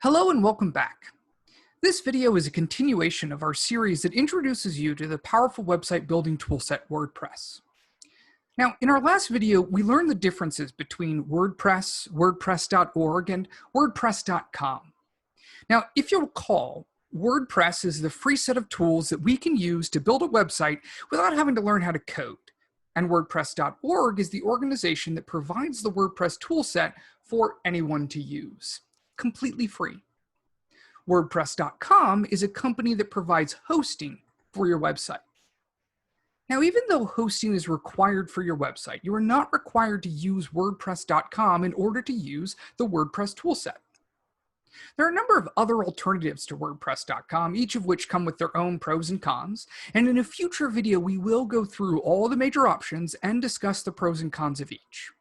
Hello and welcome back. This video is a continuation of our series that introduces you to the powerful website building toolset WordPress. Now, in our last video, we learned the differences between WordPress, WordPress.org, and WordPress.com. Now, if you'll recall, WordPress is the free set of tools that we can use to build a website without having to learn how to code. And WordPress.org is the organization that provides the WordPress toolset for anyone to use, completely free. WordPress.com is a company that provides hosting for your website. Now, even though hosting is required for your website, you are not required to use WordPress.com in order to use the WordPress toolset. There are a number of other alternatives to WordPress.com, each of which come with their own pros and cons, and in a future video we will go through all the major options and discuss the pros and cons of each.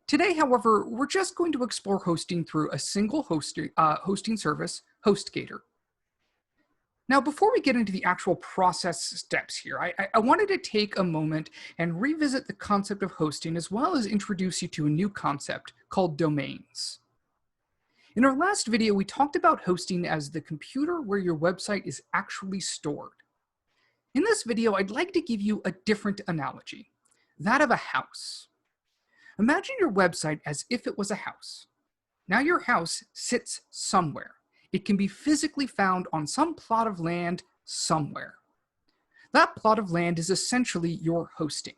Today, however, we're just going to explore hosting through a single hosting service, Hostgator. Now, before we get into the actual process steps here, I wanted to take a moment and revisit the concept of hosting as well as introduce you to a new concept called domains. In our last video, we talked about hosting as the computer where your website is actually stored. In this video, I'd like to give you a different analogy, that of a house. Imagine your website as if it was a house. Now your house sits somewhere. It can be physically found on some plot of land somewhere. That plot of land is essentially your hosting.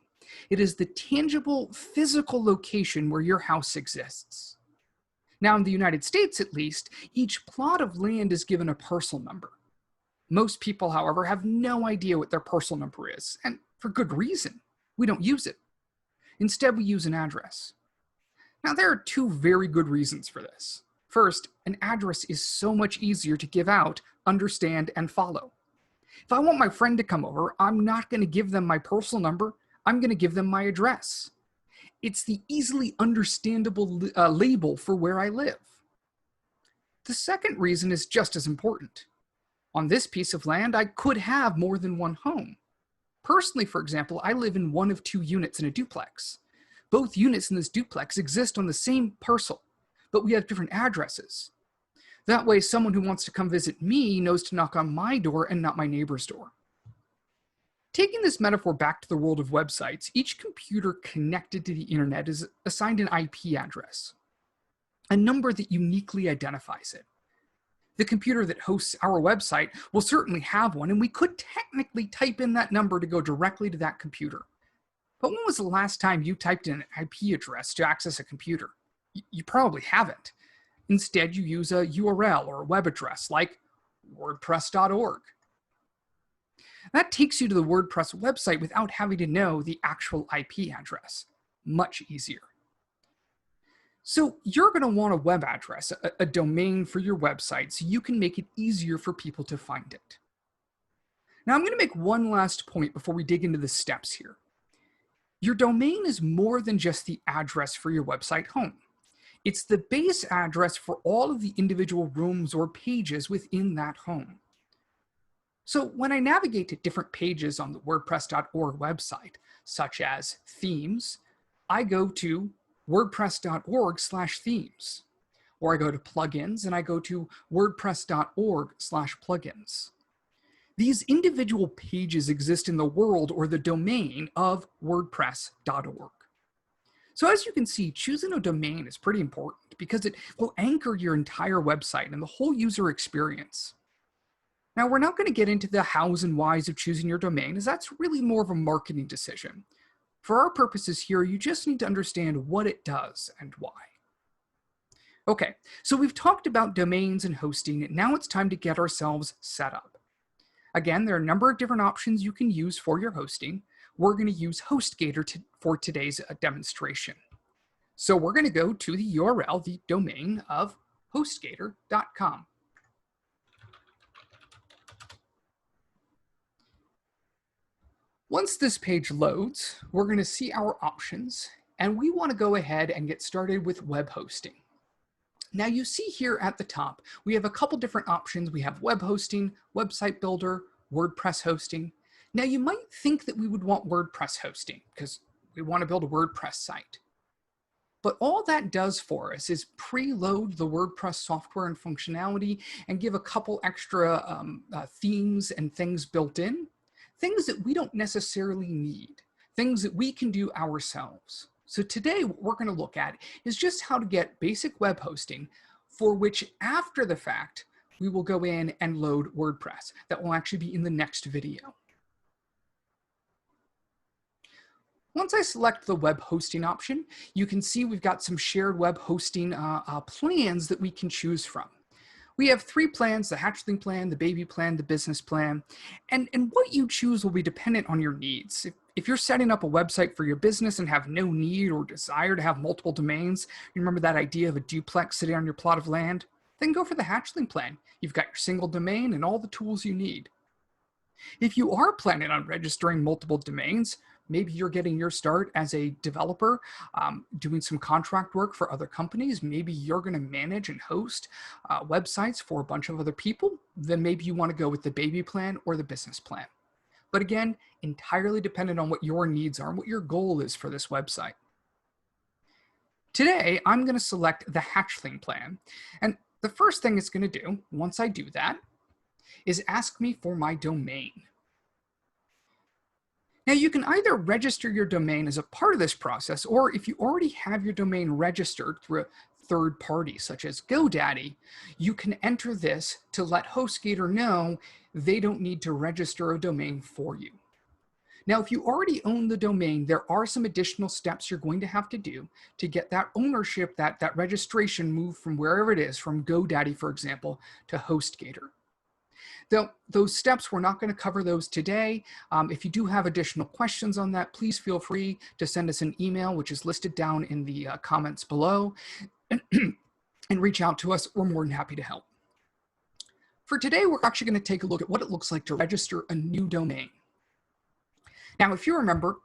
It is the tangible, physical location where your house exists. Now in the United States, at least, each plot of land is given a parcel number. Most people, however, have no idea what their parcel number is, and for good reason. We don't use it. Instead, we use an address. Now, there are two very good reasons for this. First, an address is so much easier to give out, understand, and follow. If I want my friend to come over, I'm not going to give them my parcel number. I'm going to give them my address. It's the easily understandable label for where I live. The second reason is just as important. On this piece of land, I could have more than one home. Personally, for example, I live in one of two units in a duplex. Both units in this duplex exist on the same parcel, but we have different addresses. That way, someone who wants to come visit me knows to knock on my door and not my neighbor's door. Taking this metaphor back to the world of websites, each computer connected to the internet is assigned an IP address, a number that uniquely identifies it. The computer that hosts our website will certainly have one, and we could technically type in that number to go directly to that computer. But when was the last time you typed in an IP address to access a computer? You probably haven't. Instead, you use a URL or a web address like WordPress.org. That takes you to the WordPress website without having to know the actual IP address. Much easier. So you're going to want a web address, a domain for your website, so you can make it easier for people to find it. Now I'm going to make one last point before we dig into the steps here. Your domain is more than just the address for your website home. It's the base address for all of the individual rooms or pages within that home. So when I navigate to different pages on the WordPress.org website, such as themes, I go to WordPress.org/themes, or I go to plugins and I go to WordPress.org/plugins. These individual pages exist in the world or the domain of WordPress.org. So as you can see, choosing a domain is pretty important because it will anchor your entire website and the whole user experience. Now, we're not going to get into the hows and whys of choosing your domain, as that's really more of a marketing decision. For our purposes here, you just need to understand what it does and why. Okay, so we've talked about domains and hosting. Now it's time to get ourselves set up. Again, there are a number of different options you can use for your hosting. We're going to use Hostgator for today's demonstration. So we're going to go to the URL, the domain of Hostgator.com. Once this page loads, we're going to see our options, and we want to go ahead and get started with web hosting. Now you see here at the top, we have a couple different options. We have web hosting, website builder, WordPress hosting. Now you might think that we would want WordPress hosting because we want to build a WordPress site. But all that does for us is preload the WordPress software and functionality and give a couple extra themes and things built in, things that we don't necessarily need, things that we can do ourselves. So today, what we're going to look at is just how to get basic web hosting, for which after the fact, we will go in and load WordPress. That will actually be in the next video. Once I select the web hosting option, you can see we've got some shared web hosting plans that we can choose from. We have 3 plans: the hatchling plan, the baby plan, the business plan. And what you choose will be dependent on your needs. If you're setting up a website for your business and have no need or desire to have multiple domains, you remember that idea of a duplex sitting on your plot of land? Then go for the hatchling plan. You've got your single domain and all the tools you need. If you are planning on registering multiple domains, maybe you're getting your start as a developer, doing some contract work for other companies. Maybe you're going to manage and host websites for a bunch of other people. Then maybe you want to go with the baby plan or the business plan. But again, entirely dependent on what your needs are and what your goal is for this website. Today, I'm going to select the hatchling plan. And the first thing it's going to do, once I do that, is ask me for my domain. Now, you can either register your domain as a part of this process, or if you already have your domain registered through a third party, such as GoDaddy, you can enter this to let Hostgator know they don't need to register a domain for you. Now, if you already own the domain, there are some additional steps you're going to have to do to get that ownership, that registration moved from wherever it is, from GoDaddy, for example, to Hostgator. Those steps, we're not going to cover those today. If you do have additional questions on that, please feel free to send us an email, which is listed down in the comments below, and reach out to us. We're more than happy to help. For today, we're actually going to take a look at what it looks like to register a new domain. Now, if you remember,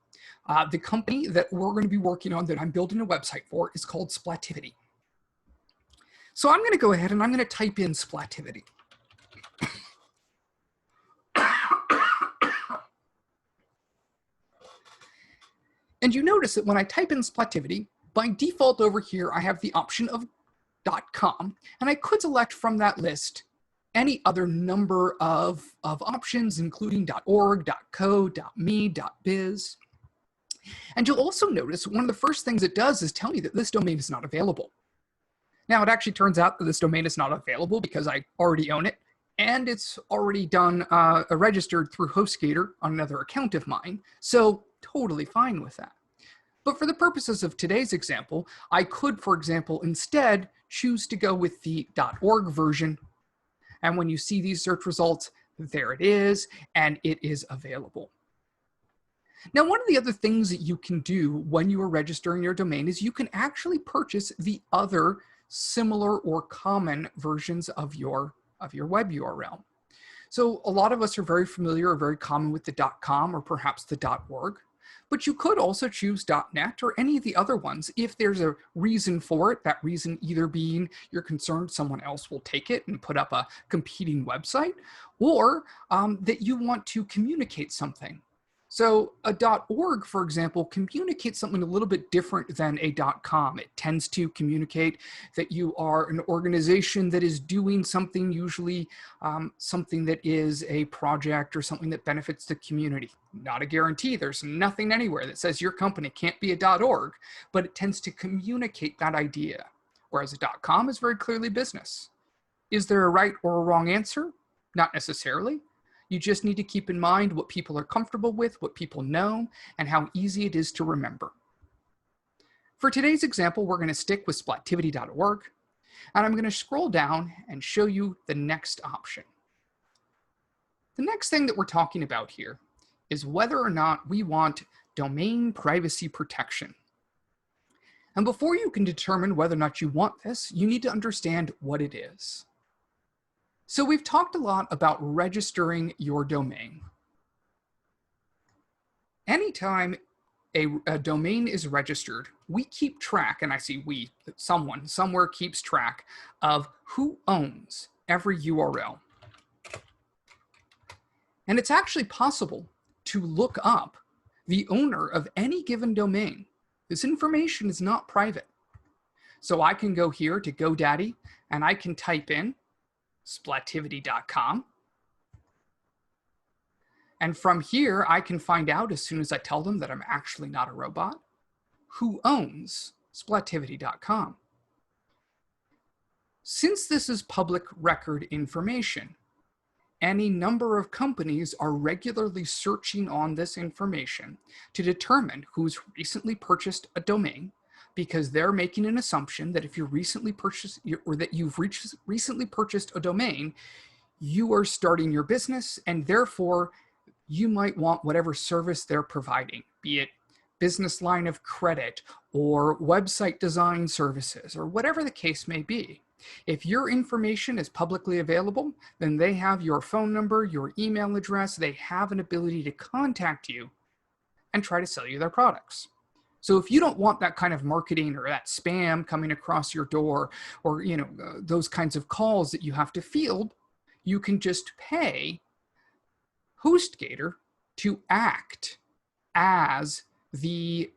the company that we're going to be working on, that I'm building a website for, is called Splativity. So I'm going to go ahead and I'm going to type in Splativity. And you notice that when I type in Splativity, by default over here, I have the option of .com, and I could select from that list any other number of options, including .org, .co, .me, .biz. And you'll also notice one of the first things it does is tell me that this domain is not available. Now, it actually turns out that this domain is not available because I already own it, and it's already done registered through Hostgator on another account of mine, so totally fine with that. But for the purposes of today's example, I could, for example, instead choose to go with the .org version. And when you see these search results, there it is, and it is available. Now, one of the other things that you can do when you are registering your domain is you can actually purchase the other similar or common versions of your web URL. So a lot of us are very familiar or very common with the .com or perhaps the .org. But you could also choose .net or any of the other ones if there's a reason for it, that reason either being you're concerned someone else will take it and put up a competing website, or that you want to communicate something. So a .org, for example, communicates something a little bit different than a .com. It tends to communicate that you are an organization that is doing something, usually something that is a project or something that benefits the community. Not a guarantee. There's nothing anywhere that says your company can't be a .org, but it tends to communicate that idea, whereas a .com is very clearly business. Is there a right or a wrong answer? Not necessarily. You just need to keep in mind what people are comfortable with, what people know, and how easy it is to remember. For today's example, we're going to stick with splativity.org, and I'm going to scroll down and show you the next option. The next thing that we're talking about here is whether or not we want domain privacy protection. And before you can determine whether or not you want this, you need to understand what it is. So we've talked a lot about registering your domain. Anytime a domain is registered, we keep track, and I see we, someone, somewhere keeps track of who owns every URL. And it's actually possible to look up the owner of any given domain. This information is not private. So I can go here to GoDaddy and I can type in Splativity.com. And from here, I can find out, as soon as I tell them that I'm actually not a robot, who owns Splativity.com. Since this is public record information, any number of companies are regularly searching on this information to determine who's recently purchased a domain, because they're making an assumption that if you recently purchased, or that you've recently purchased a domain, you are starting your business, and therefore you might want whatever service they're providing, be it business line of credit or website design services or whatever the case may be. If your information is publicly available, then they have your phone number, your email address, they have an ability to contact you and try to sell you their products. So if you don't want that kind of marketing or that spam coming across your door, or those kinds of calls that you have to field, you can just pay Hostgator to act as the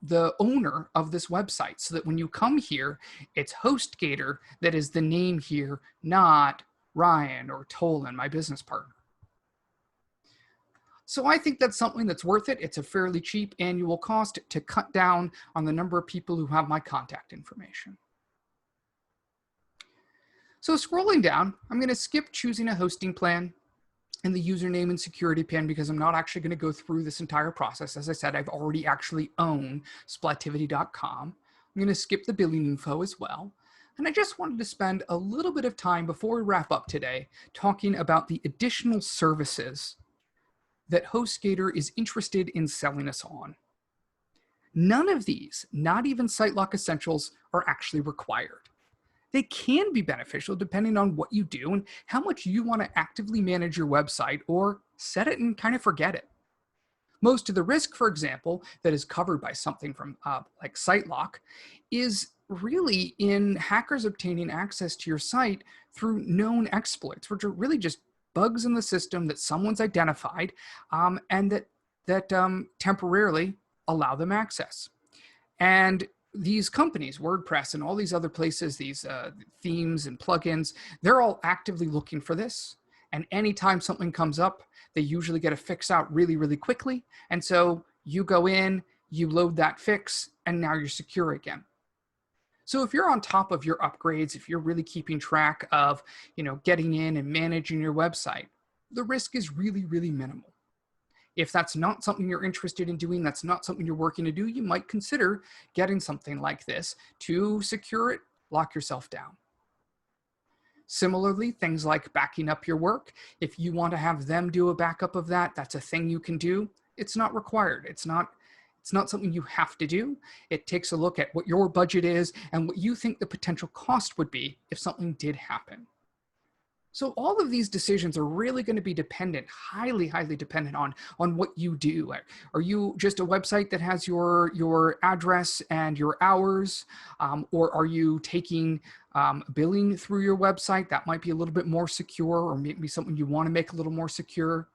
owner of this website, so that when you come here, it's Hostgator that is the name here, not Ryan or Tolan, my business partner. So I think that's something that's worth it. It's a fairly cheap annual cost to cut down on the number of people who have my contact information. So scrolling down, I'm going to skip choosing a hosting plan and the username and security pin, because I'm not actually going to go through this entire process. As I said, I've already actually owned Splativity.com. I'm going to skip the billing info as well. And I just wanted to spend a little bit of time before we wrap up today talking about the additional services that Hostgator is interested in selling us on. None of these, not even SiteLock Essentials, are actually required. They can be beneficial depending on what you do and how much you want to actively manage your website, or set it and kind of forget it. Most of the risk, for example, that is covered by something from like SiteLock is really in hackers obtaining access to your site through known exploits, which are really just bugs in the system that someone's identified and that temporarily allow them access. And these companies, WordPress and all these other places, these themes and plugins, they're all actively looking for this. And anytime something comes up, they usually get a fix out really, really quickly. And so you go in, you load that fix, and now you're secure again. So if you're on top of your upgrades, if you're really keeping track of, getting in and managing your website, the risk is really, really minimal. If that's not something you're interested in doing, that's not something you're working to do, you might consider getting something like this to secure it, lock yourself down. Similarly, things like backing up your work, if you want to have them do a backup of that, that's a thing you can do. It's not required. It's not something you have to do. It takes a look at what your budget is and what you think the potential cost would be if something did happen. So all of these decisions are really going to be dependent, highly, highly dependent on what you do. Are you just a website that has your address and your hours? Or are you taking billing through your website? That might be a little bit more secure, or maybe something you want to make a little more secure.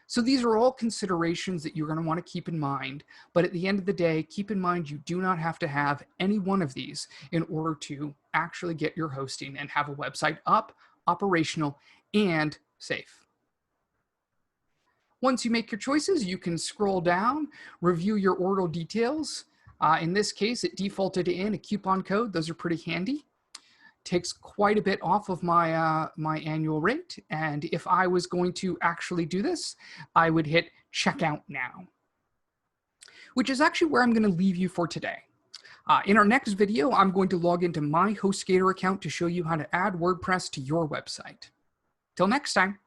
So these are all considerations that you're going to want to keep in mind. But at the end of the day, keep in mind you do not have to have any one of these in order to actually get your hosting and have a website up, operational, and safe. Once you make your choices, you can scroll down, review your order details. In this case, it defaulted in a coupon code. Those are pretty handy. Takes quite a bit off of my my annual rate. And if I was going to actually do this, I would hit checkout now, which is actually where I'm going to leave you for today. In our next video, I'm going to log into my Hostgator account to show you how to add WordPress to your website. Till next time.